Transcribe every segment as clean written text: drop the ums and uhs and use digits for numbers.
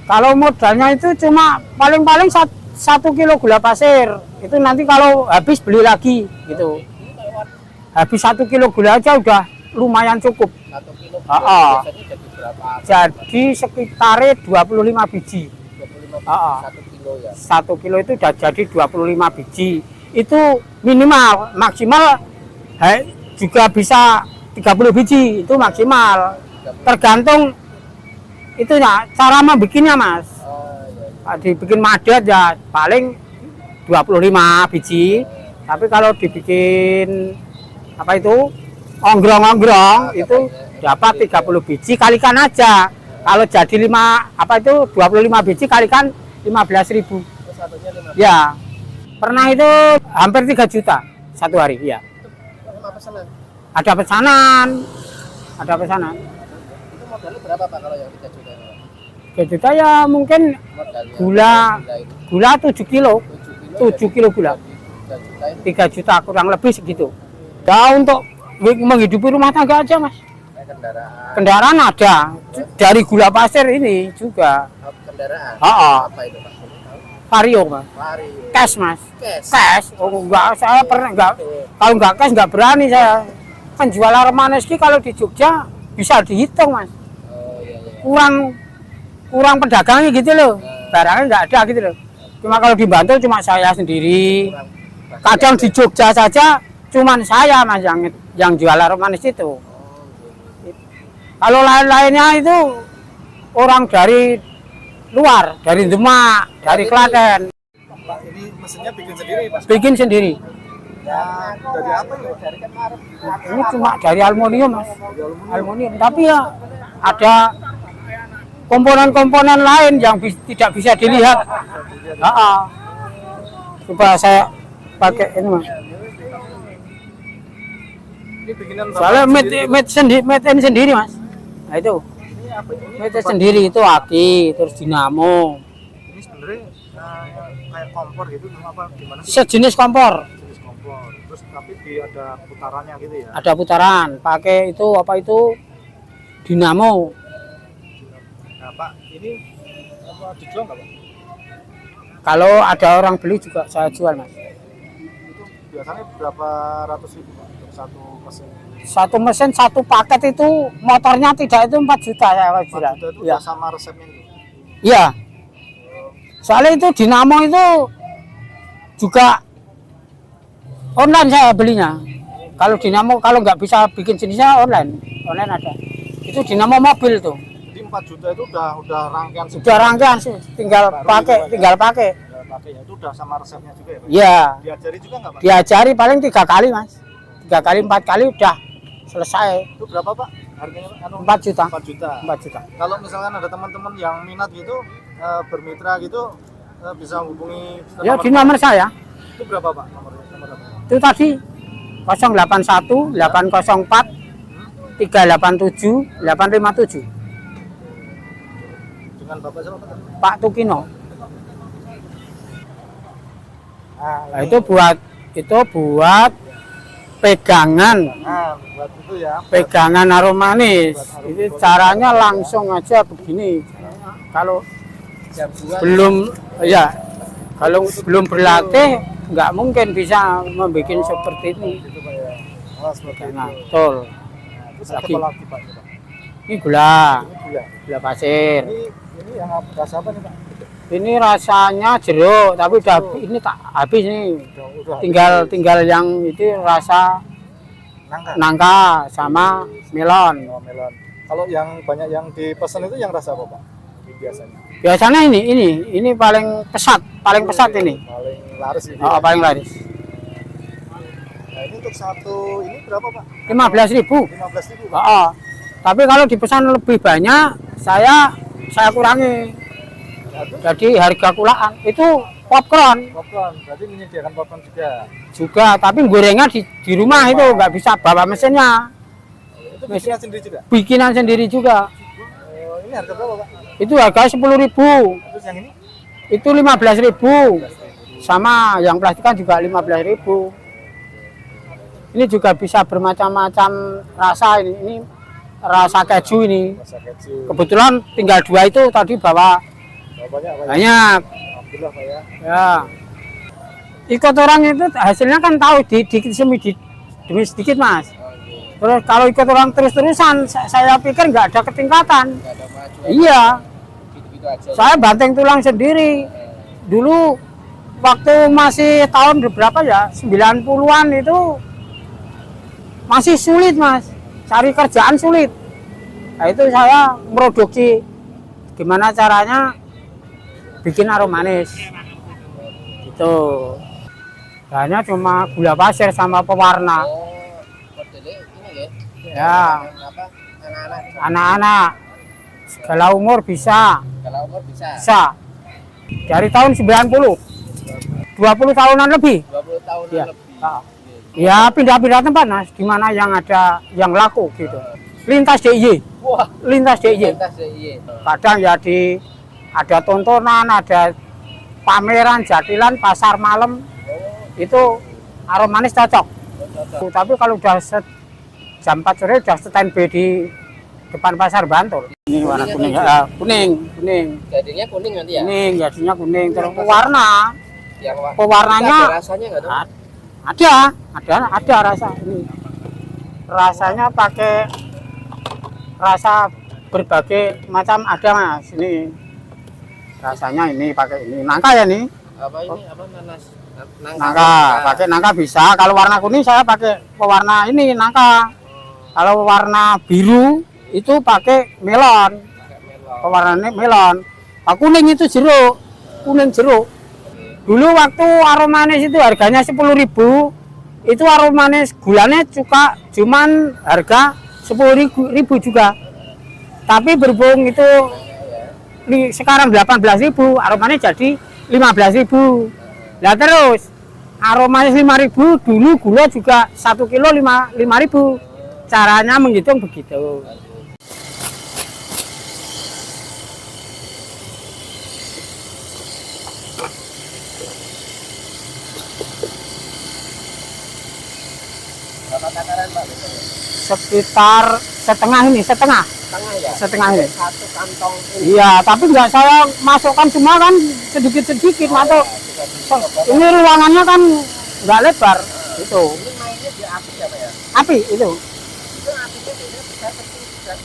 Kalau modalnya itu cuma paling-paling 1 kilo gula pasir. Itu nanti kalau habis beli lagi gitu. Habis 1 kilo gula aja udah lumayan cukup. 1 kilo Ah, biasanya jadi berapa? jadi sekitar 25 biji. 25 Ah, 1 kilo ya. 1 kilo itu udah jadi 25 biji. Itu minimal, maksimal juga bisa 30 biji, itu maksimal. Tergantung itunya, cara membikinnya Mas. Oh, iya. Dibikin madet ya paling 25 biji. Tapi kalau dibikin apa itu onggrong-onggrong itu dapat 30 biji, kalikan aja. Kalau jadi 25 biji kalikan 15.000. Terus satunya 5. Ya. Pernah itu hampir 3 juta satu hari, ya. Sama pesanan. Ada pesanan. Ada pesanan. Itu modalnya berapa Pak kalau yang 3 juta ini? 3 juta ya mungkin Modalnya gula 7 kilo. 7 kilo gula. 3 juta itu 3 juta kurang lebih segitu. Ya untuk menghidupi rumah tangga aja Mas. kendaraan. Kendaraan ada. Dari gula pasir ini juga. Kendaraan. Ah, Apa itu Pak? Vario Mas. Vario. Cash Mas. Cash. Cash. Oh enggak, saya pernah enggak. Kalau enggak cash enggak berani saya. Kan jual Armaneski kalau di Jogja bisa dihitung Mas. Oh iya iya. Kurang pedagangnya gitu loh. Barangnya enggak ada gitu loh. Cuma kalau di Bantul cuma saya sendiri. Kadang di Jogja saja cuman saya Mas yang jual Armanes itu. Kalau lain-lainnya itu orang dari luar, dari Demak, dari Klaten. Pak, ini mesinnya bikin sendiri Pak? Bikin sendiri. Ya, dari apa ya? Dari kemarin. Ini cuma dari aluminium Mas. Aluminium. Tapi ya ada komponen-komponen lain yang tidak bisa dilihat. Coba saya pakai ini Mas. Ini bikinan Soalnya made in sendiri Mas. Nah itu. Made in sendiri itu aki, terus dinamo. Ini sebenarnya kayak kompor gitu apa gimana sih? Sejenis kompor. Jenis kompor. Terus tapi ada putarannya gitu ya. Ada putaran. Pakai itu apa itu? Dinamo. Nah, Pak, ini apa dijual nggak Pak? Kalau ada orang beli juga saya jual Mas. Itu biasanya berapa ratus ribu Pak untuk satu mesin? Satu mesin satu paket itu motornya tidak itu 4 juta saya 4 jual. juta itu Ya. udah sama resepnya gitu. Iya. Soalnya itu dinamo itu juga online saya belinya. Kalau dinamo kalau nggak bisa bikin jenisnya online ada. Itu dinamo mobil tuh. Jadi 4 juta itu udah rangkaian Sudah rangkaian sih, tinggal pakai. Udah pakai ya, itu udah sama resepnya juga ya Pak? Iya. Diajari juga nggak Pak? Diajari paling 3 kali Mas. 3 kali 4 kali udah selesai. Itu berapa Pak? Harganya 4 juta. 4 juta. 4 juta. Kalau misalkan ada teman-teman yang minat gitu, bermitra gitu, bisa hubungi Ya di nomor saya. Itu berapa Pak? Nomor apa? Itu tadi 081 804 387 857. Dengan Bapak siapa Pak? Pak Tukino. Nah, ini itu buat pegangan. buat itu ya. Pegangan aromanis. Ini caranya langsung aja begini. Kalau belum berlatih nggak mungkin bisa membuat seperti ini. Gitu Pak ya. Oh, seperti Nah, itu. betul. Terus Lagi. apa lagi Pak? Ini gula, Ini gula. gula pasir. Ini yang rasa apa nih Pak? Ini rasanya jeruk, tapi udah ini tak habis nih. Udah Tinggal yang itu rasa nangka. nangka sama melon. Oh, melon. Kalau yang banyak yang dipesan itu yang rasa apa Pak? Ini biasanya. Biasanya ini paling pesat ini. Paling laris ini. Oh, paling laris. Nah, ini untuk satu ini berapa Pak? 15.000. 15.000 Pak. Oh, tapi kalau dipesan lebih banyak, saya kurangi. Jadi harga kulaan itu popcorn Popcorn, berarti menyediakan popcorn juga, tapi gorengan di rumah itu nggak bisa bawa mesinnya. Itu bikinan sendiri juga? Bikinan sendiri juga. Oh, ini harga berapa Pak? Itu harga 10.000. Terus yang ini? Itu 15.000. Sama yang plastikan juga 15.000. Ini juga bisa bermacam-macam rasa ini rasa keju ini. Rasa keju. Kebetulan tinggal 2 itu tadi bawa banyak Pak ya? Banyak. Alhamdulillah Pak ya. Ya. Ikut orang itu hasilnya kan tahu dikit demi sedikit Mas. Terus kalau ikut orang terus-terusan, saya pikir nggak ada ketingkatan. Nggak ada maju. Iya, Gitu-gitu aja. saya banting tulang sendiri. Dulu waktu masih tahun berapa ya, 90-an itu masih sulit Mas, cari kerjaan sulit. Nah itu saya produksi gimana caranya bikin aroma manis. Itu bahannya cuma gula pasir sama pewarna. Oh, modelnya ini ya. Ya, Apa? Anak-anak anak-anak segala umur bisa. kalau umur bisa. Bisa. Dari tahun 90. 20 tahunan lebih. 20 tahun Ya. lebih. Ya pindah-pindah tempat Mas, di mana yang ada yang laku gitu. Lintas DIY, Wah, lintas DIY. lintas ya, iya. Kadang ya ada tontonan, ada pameran, jadilan, pasar malam. Itu aroma manis cocok. Tapi kalau udah jam 4 sore udah standby di depan pasar Bantul. Ini warna kuning, ya, kuning. Jadinya kuning nanti ya. Kuning, jadinya kuning. Terus pewarna, Yang pewarnanya ada rasanya nggak tuh? ada rasa ini. Rasanya pakai rasa berbagai macam ada Mas. Ini rasanya ini pakai ini nangka ya nih. Apa ini? Apa nanas? Nangka, pakai nangka bisa. Kalau warna kuning saya pakai pewarna ini nangka. Kalau warna biru itu pakai melon. Pewarnanya melon. Nah, kuning itu jeruk. Kuning jeruk. Dulu waktu aroma manis itu harganya 10.000. Itu aroma manis gulanya cuman harga 10.000 juga. Tapi berhubung itu sekarang 18.000, aromanya jadi 15.000. Nah terus aromanya 5.000, dulu gula juga 1 kilo 5.000. Caranya menghitung begitu. Berapa takaran Pak? Sekitar setengah Tengah ya? setengah ini. Satu kantong ini. Iya, tapi nggak saya masukkan semua kan sedikit-sedikit masuk. Ini ruangannya kan nggak lebar, itu. Ini mainnya di api ya Pak ya? Api itu. Itu apinya tidak bisa kecil.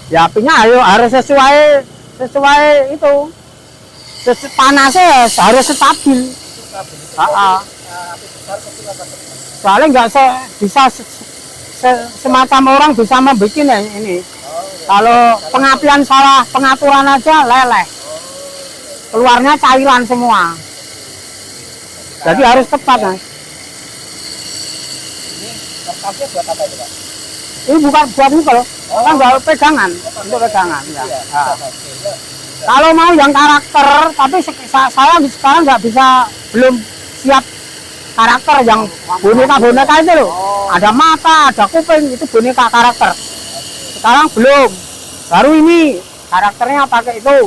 Ya apinya harus sesuai itu. Panasnya harus stabil. Api besar kecil apa kecil? Soalnya nggak bisa semacam orang bisa membuat ini. Kalau pengapian salah pengaturan aja leleh. Keluarnya cairan semua. Jadi harus tepat Mas. Ini kertasnya buat apa itu Pak? Ini bukan buat ini kalau kan nggak pegangan, untuk pegangan. Ya. Nah. Kalau mau yang karakter, tapi saya sekarang nggak bisa, belum siap karakter yang boneka itu loh. Ada mata, ada kuping, itu boneka karakter. Sekarang belum. Baru ini karakternya pakai itu.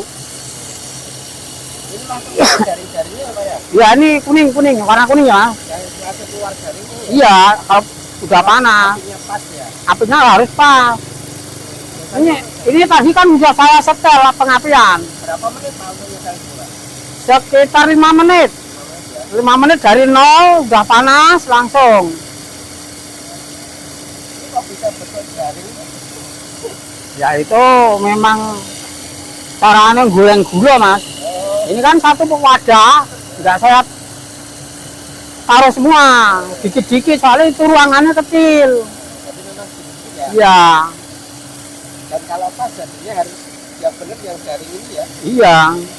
Ini langsung jaring-jaringnya apa ya? Ya ini kuning, warna kuning ya. Yang langsung keluar jaringnya ya? Iya, kalau udah panas, Apinya pas ya? apinya harus pas. Ini tadi kan udah saya setel pengapian. Berapa menit Pak untuk nyalain bola? Sekitar 5 menit. 5 menit dari nol udah panas langsung. Ini kok bisa betul jaring? Ya itu memang caranya goreng gula Mas. Ini kan satu wadah, nggak saya taruh semua, dikit-dikit soalnya itu ruangannya kecil. Jadi memang sedikit ya? Iya, Dan kalau pas jadinya harus yang benar yang jaring ini ya? iya,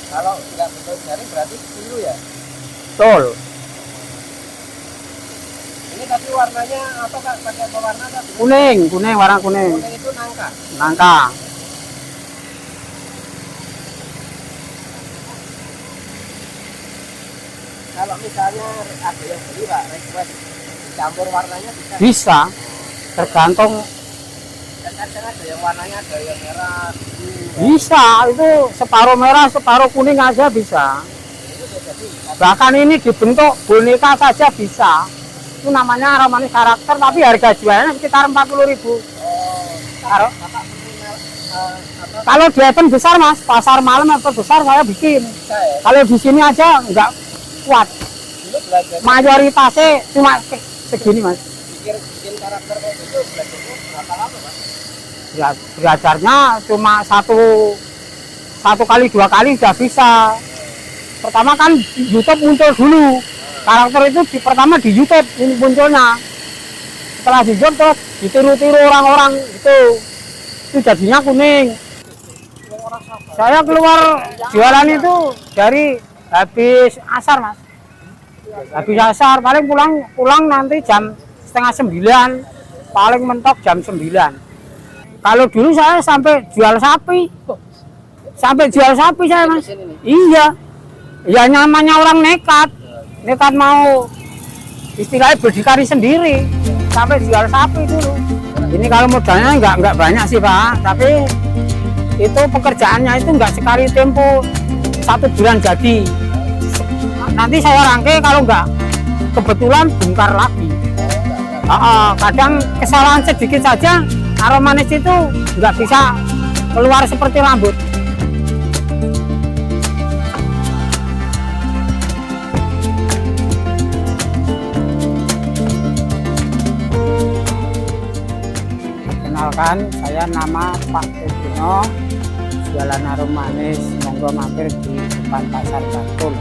Kalau nggak betul jaring berarti dulu ya? betul. Ini tapi warnanya apa Kak? Pakai pewarna Kak? Kuning, warna kuning. Kuning itu nangka. Nangka. Kalau misalnya ada yang beli Pak, request campur warnanya bisa? Bisa, tergantung. Dan kadang ada yang warnanya ada yang merah, biru. Bisa, itu separuh merah, separuh kuning aja bisa. Itu udah jadi. Bahkan ini dibentuk boneka saja bisa. Itu namanya aroma manis karakter, tapi harga jualnya sekitar 40.000. Oh, Taruh. Bapak beli Kalau di event besar mas, pasar malam event besar saya bikin. Bisa ya. Kalau di sini aja nggak kuat. Dulu belajar Mayoritasnya cuma segini mas. bikin karakter kayak gitu belajarnya berapa lama Mas? Ya, belajarnya cuma satu kali 2 kali sudah bisa. Pertama kan YouTube muncul dulu. Karakter itu pertama di YouTube ini munculnya. Setelah di YouTube terus ditiru-tiru orang-orang itu jadinya kuning. Saya keluar jualan itu dari habis asar mas. Habis asar paling pulang nanti jam setengah 9, paling mentok jam 9. Kalau dulu saya sampai jual sapi saya mas. Iya, ya namanya orang nekat mau istilahnya berdikari sendiri, sampai jual sapi dulu. Ini kalau modalnya nggak banyak sih pak, tapi itu pekerjaannya itu nggak sekali tempo 1 bulan jadi. Nanti saya rangkai kalau nggak kebetulan bongkar lagi. Kadang kesalahan sedikit saja aroma manis itu nggak bisa keluar seperti rambut. Kenalkan, saya nama Pak Udino, jualan aroma manis, monggo mampir di depan Pasar Bantul.